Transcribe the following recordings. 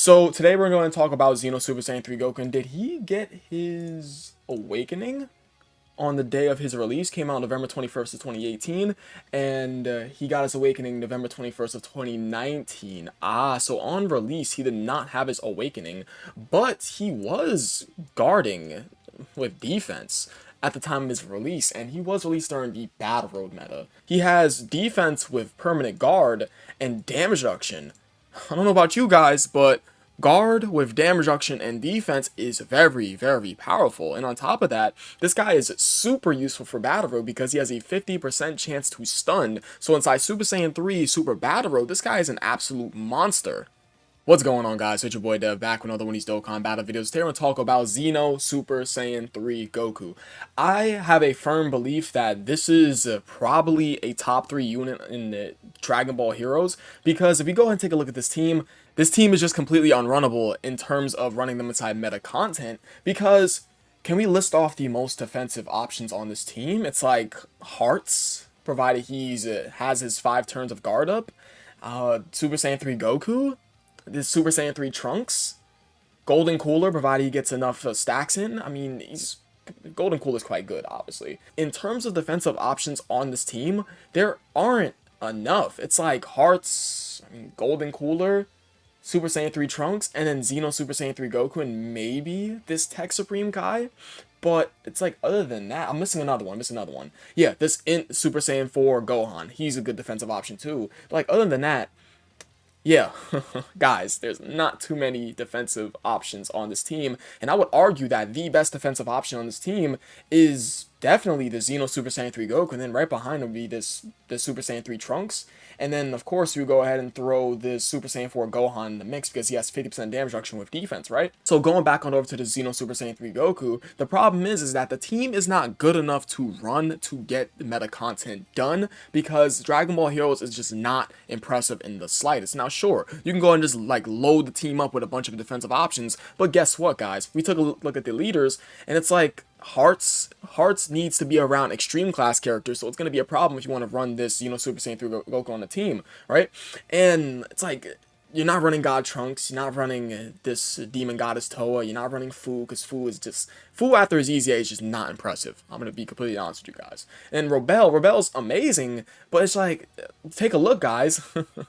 So today we're going to talk about Xeno Super Saiyan 3 Goku. And did he get his awakening on the day of his release? Came out November 21st of 2018, and he got his awakening November 21st of 2019. So on release he did not have his awakening, but he was guarding with defense at the time of his release, and he was released during the Battle Road meta. He has defense with permanent guard and damage reduction. I don't know about you guys, but guard with damage reduction and defense is very, very powerful. And on top of that, this guy is super useful for Battle Road because he has a 50% chance to stun. So inside Super Saiyan 3 Super Battle Road, this guy is an absolute monster. What's going on, guys? It's your boy Dev back with another one of these Dokkan battle videos. Today we're going to talk about Xeno Super Saiyan 3 Goku. I have a firm belief that this is probably a top 3 unit in the Dragon Ball Heroes, because if you go ahead and take a look at this team is just completely unrunnable in terms of running them inside meta content, because can we list off the most defensive options on this team? It's like Hearts, provided he's has his 5 turns of guard up, Super Saiyan 3 Goku, this Super Saiyan 3 Trunks, Golden Cooler, provided he gets enough stacks in. I mean, Golden Cooler is quite good, obviously. In terms of defensive options on this team, there aren't enough. It's like Hearts, Golden Cooler, Super Saiyan 3 Trunks, and then Xeno Super Saiyan 3 Goku, and maybe this Tech Supreme guy. But it's like, other than that, I'm missing another one. Yeah, this Super Saiyan 4 Gohan. He's a good defensive option too. But like, other than that, yeah, guys, there's not too many defensive options on this team, and I would argue that the best defensive option on this team is definitely the Xeno Super Saiyan 3 Goku, and then right behind him would be this Super Saiyan 3 Trunks, and then of course you go ahead and throw this Super Saiyan 4 Gohan in the mix because he has 50% damage reduction with defense, right? So going back on over to the Xeno Super Saiyan 3 Goku, the problem is that the team is not good enough to run to get the meta content done, because Dragon Ball Heroes is just not impressive in the slightest. Now sure, you can go and just like load the team up with a bunch of defensive options, but guess what, guys? We took a look at the leaders, and it's like Hearts needs to be around extreme class characters, so it's going to be a problem if you want to run this, Super Saiyan 3 Goku on the team, right? And it's like, you're not running God Trunks, you're not running this Demon Goddess Toa, you're not running Fu, because Fu after his EZA is just not impressive. I'm going to be completely honest with you guys. And Rebel's amazing, but it's like, take a look, guys.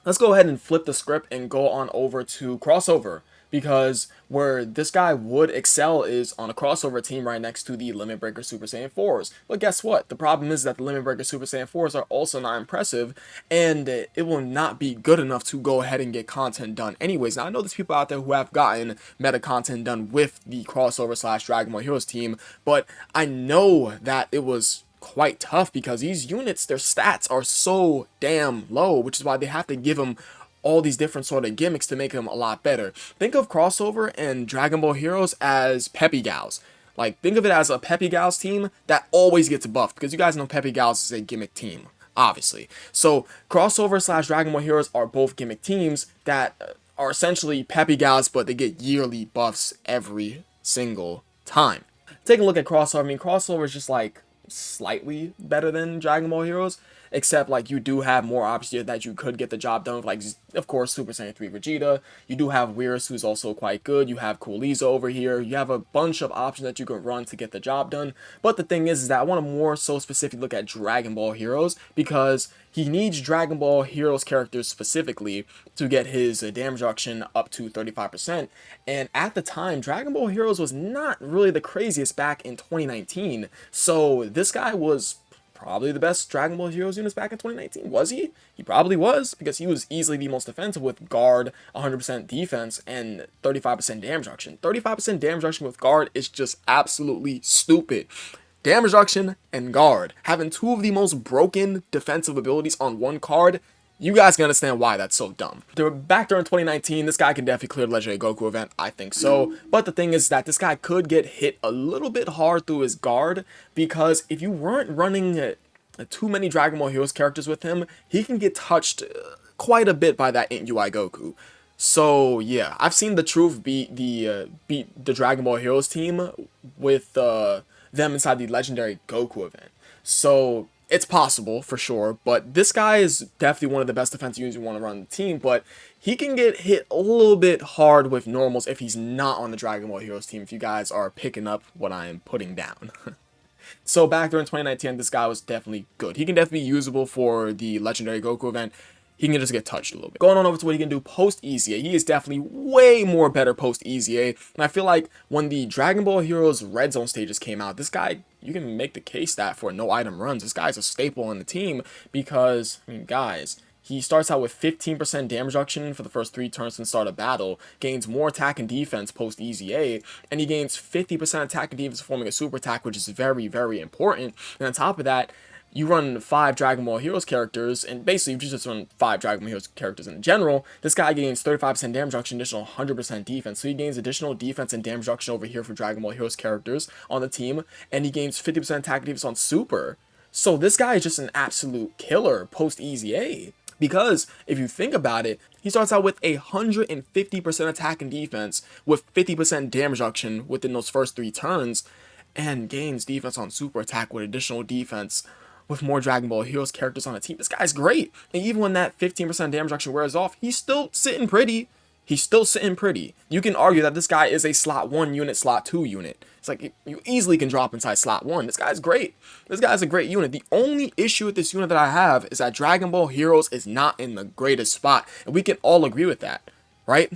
Let's go ahead and flip the script and go on over to Crossover, because where this guy would excel is on a crossover team right next to the Limit Breaker Super Saiyan 4s. But guess what? The problem is that the Limit Breaker Super Saiyan 4s are also not impressive, and it will not be good enough to go ahead and get content done anyways. Now, I know there's people out there who have gotten meta content done with the crossover / Dragon Ball Heroes team, but I know that it was quite tough because these units, their stats are so damn low, which is why they have to give them all these different sort of gimmicks to make them a lot better. Think of Crossover and Dragon Ball Heroes as Peppy Gals. Like, think of it as a Peppy Gals team that always gets buffed, because you guys know Peppy Gals is a gimmick team, obviously. So Crossover / Dragon Ball Heroes are both gimmick teams that are essentially Peppy Gals, but they get yearly buffs every single time. Take a look at Crossover. Crossover is just like slightly better than Dragon Ball Heroes, except like you do have more options that you could get the job done with, like of course Super Saiyan 3 Vegeta. You do have Whirus, who's also quite good. You have Coolizo over here. You have a bunch of options that you can run to get the job done. But the thing is that I want to more so specifically look at Dragon Ball Heroes, because he needs Dragon Ball Heroes characters specifically to get his damage reduction up to 35%. And at the time, Dragon Ball Heroes was not really the craziest back in 2019. So this guy was probably the best Dragon Ball Heroes units back in 2019. Was he? He probably was, because he was easily the most defensive with guard, 100% defense, and 35% damage reduction. 35% damage reduction with guard is just absolutely stupid. Damage reduction and guard, having two of the most broken defensive abilities on one card, you guys can understand why that's so dumb. Back during 2019, this guy can definitely clear the Legendary Goku event, I think so. But the thing is that this guy could get hit a little bit hard through his guard, because if you weren't running too many Dragon Ball Heroes characters with him, he can get touched quite a bit by that Int UI Goku. So yeah, I've seen the truth beat the Dragon Ball Heroes team with them inside the Legendary Goku event. So It's possible for sure, but this guy is definitely one of the best defensive units you want to run the team, but he can get hit a little bit hard with normals if he's not on the Dragon Ball Heroes team, if you guys are picking up what I am putting down. So back during 2019, this guy was definitely good. He can definitely be usable for the Legendary Goku event. He can just get touched a little bit. Going on over to what he can do post-EZA. He is definitely way more better post-EZA. And I feel like when the Dragon Ball Heroes Red Zone stages came out, this guy, you can make the case that for no item runs, this guy's a staple on the team because, I mean, guys, he starts out with 15% damage reduction for the first 3 turns from start of battle, gains more attack and defense post EZA, and he gains 50% attack and defense forming a super attack, which is very, very important. And on top of that, you run 5 Dragon Ball Heroes characters, and basically you just run 5 Dragon Ball Heroes characters in general. This guy gains 35% damage reduction, additional 100% defense. So he gains additional defense and damage reduction over here for Dragon Ball Heroes characters on the team, and he gains 50% attack and defense on Super. So this guy is just an absolute killer post EZA. Because if you think about it, he starts out with 150% attack and defense with 50% damage reduction within those first 3 turns, and gains defense on super attack with additional defense with more Dragon Ball Heroes characters on the team. This guy's great. And even when that 15% damage reduction wears off, he's still sitting pretty. He's still sitting pretty. You can argue that this guy is a slot 1 unit, slot 2 unit. It's like you easily can drop inside slot 1. This guy's great. This guy's a great unit. The only issue with this unit that I have is that Dragon Ball Heroes is not in the greatest spot. And we can all agree with that, right?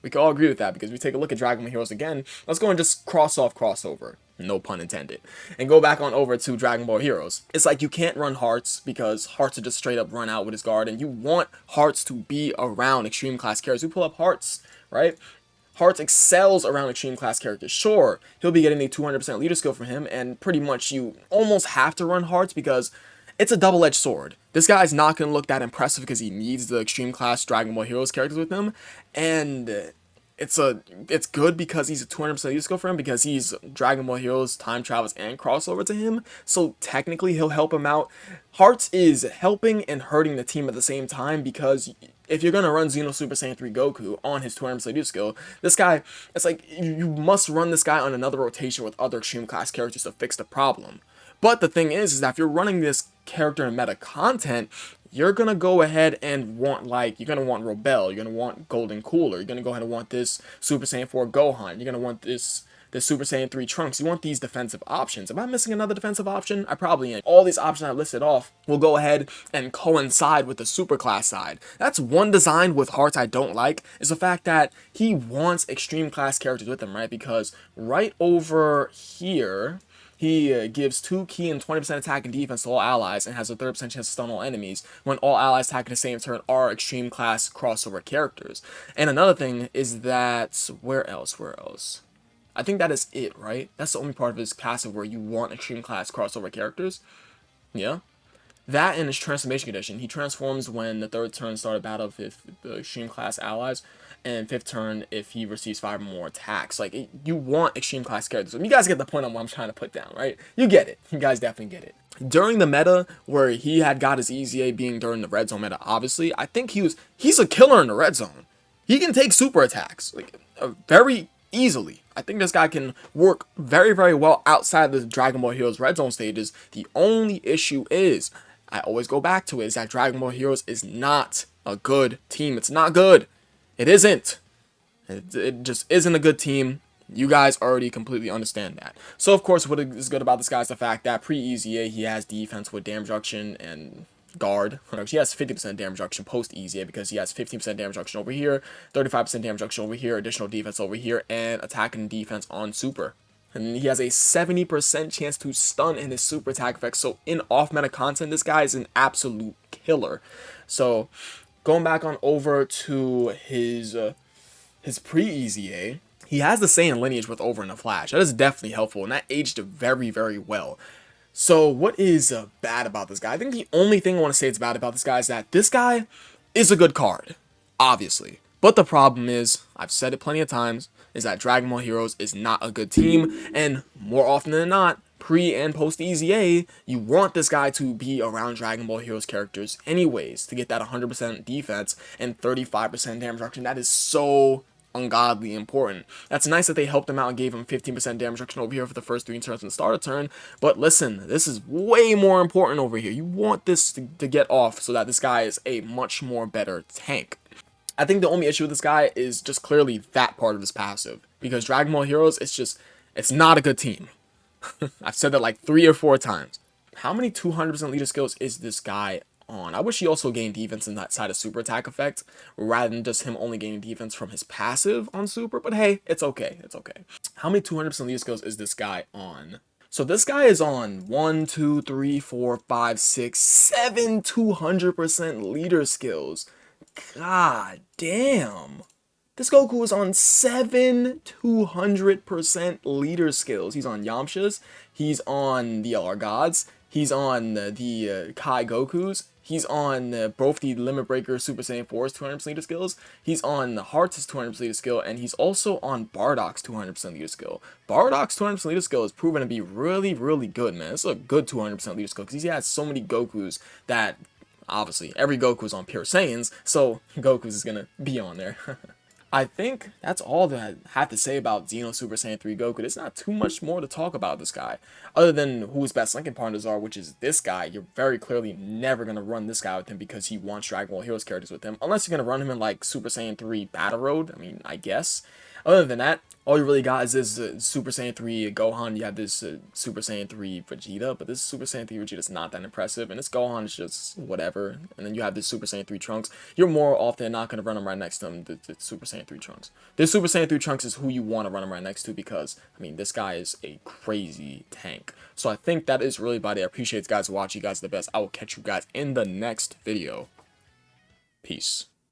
We can all agree with that because we take a look at Dragon Ball Heroes again. Let's go and just crossover. No pun intended. And go back on over to Dragon Ball Heroes. It's like you can't run Hearts because Hearts are just straight up run out with his guard. And you want Hearts to be around Extreme Class characters. We pull up Hearts, right? Hearts excels around Extreme Class characters. Sure, he'll be getting a 200% leader skill from him. And pretty much you almost have to run Hearts because it's a double-edged sword. This guy's not going to look that impressive because he needs the Extreme Class Dragon Ball Heroes characters with him. And it's good because he's a 200% leader skill for him because he's Dragon Ball Heroes, time travels, and crossover to him. So technically he'll help him out. Hearts is helping and hurting the team at the same time because if you're going to run Xeno Super Saiyan 3 Goku on his 200% leader skill, this guy, it's like you must run this guy on another rotation with other Extreme Class characters to fix the problem. But the thing is that if you're running this character in meta content, you're going to go ahead and want, like, you're going to want Robel, you're going to want Golden Cooler, you're going to go ahead and want this Super Saiyan 4 Gohan, you're going to want this Super Saiyan 3 Trunks. You want these defensive options. Am I missing another defensive option? I probably am. All these options I listed off will go ahead and coincide with the super class side. That's one design with Hearts I don't like, is the fact that he wants extreme class characters with him, right? Because right over here, he gives 2 key and 20% attack and defense to all allies and has a 30% chance to stun all enemies when all allies attacking the same turn are extreme class crossover characters. And another thing is that, where else? I think that is it, right? That's the only part of his passive where you want extreme class crossover characters. Yeah. That and his transformation condition. He transforms when the 3rd turn start a battle with the extreme class allies, and 5th turn if he receives 5 or more attacks. Like, you want extreme class characters. I mean, you guys get the point on what I'm trying to put down, right? You get it. You guys definitely get it. During the meta, where he had got his EZA being during the red zone meta, obviously, I think he's a killer in the red zone. He can take super attacks, like, very easily. I think this guy can work very, very well outside the Dragon Ball Heroes Red Zone stages. The only issue is, I always go back to it, is that Dragon Ball Heroes is not a good team. It's not good. It isn't. It just isn't a good team. You guys already completely understand that. So, of course, what is good about this guy is the fact that pre-EZA, he has defense with damage reduction and guard. He has 50% damage reduction post-EZA because he has 15% damage reduction over here, 35% damage reduction over here, additional defense over here, and attack and defense on super. And he has a 70% chance to stun in his super attack effect. So in off-meta content, this guy is an absolute killer. So going back on over to his pre-EZA, he has the Saiyan lineage with over in a flash. That is definitely helpful, and that aged very, very well. So what is bad about this guy? I think the only thing I want to say is bad about this guy is that this guy is a good card, obviously. But the problem is, I've said it plenty of times, is that Dragon Ball Heroes is not a good team. And more often than not, pre and post EZA, you want this guy to be around Dragon Ball Heroes characters anyways to get that 100% defense and 35% damage reduction. That is so ungodly important. That's nice that they helped him out and gave him 15% damage reduction over here for the first 3 turns in the starter turn, but listen, this is way more important over here. You want this to get off so that this guy is a much more better tank. I think the only issue with this guy is just clearly that part of his passive, because Dragon Ball Heroes, it's not a good team. I've said that like 3 or 4 times. How many 200% leader skills is this guy on? I wish he also gained defense in that side of super attack effect, rather than just him only gaining defense from his passive on super, but hey, it's okay, it's okay. How many 200% leader skills is this guy on? So this guy is on 1, 2, 3, 4, 5, 6, 7 200% leader skills. God damn. This Goku is on 7 200% leader skills. He's on Yamcha's, he's on the LR Gods, he's on the Kai Gokus, he's on both the Limit Breaker Super Saiyan 4's 200% leader skills, he's on Heart's 200% leader skill, and he's also on Bardock's 200% leader skill. Bardock's 200% leader skill is proven to be really, really good, man. It's a good 200% leader skill because he has so many Gokus that, obviously, every Goku is on Pure Saiyans, so Goku's is gonna be on there. I think that's all that I have to say about Xeno Super Saiyan 3 Goku. There's not too much more to talk about this guy, other than who his best linking partners are, which is this guy. You're very clearly never going to run this guy with him because he wants Dragon Ball Heroes characters with him, unless you're going to run him in like Super Saiyan 3 Battle Road. I mean, I guess. Other than that, all you really got is this Super Saiyan 3 Gohan. You have this Super Saiyan 3 Vegeta, but this Super Saiyan 3 Vegeta is not that impressive, and this Gohan is just whatever. And then you have this Super Saiyan 3 Trunks. You're more often not going to run him right next to him, the Super Saiyan 3 Trunks. This Super Saiyan 3 Trunks is who you want to run him right next to because, I mean, this guy is a crazy tank. So I think that is really about it. I appreciate you guys watching. You guys are the best. I will catch you guys in the next video. Peace.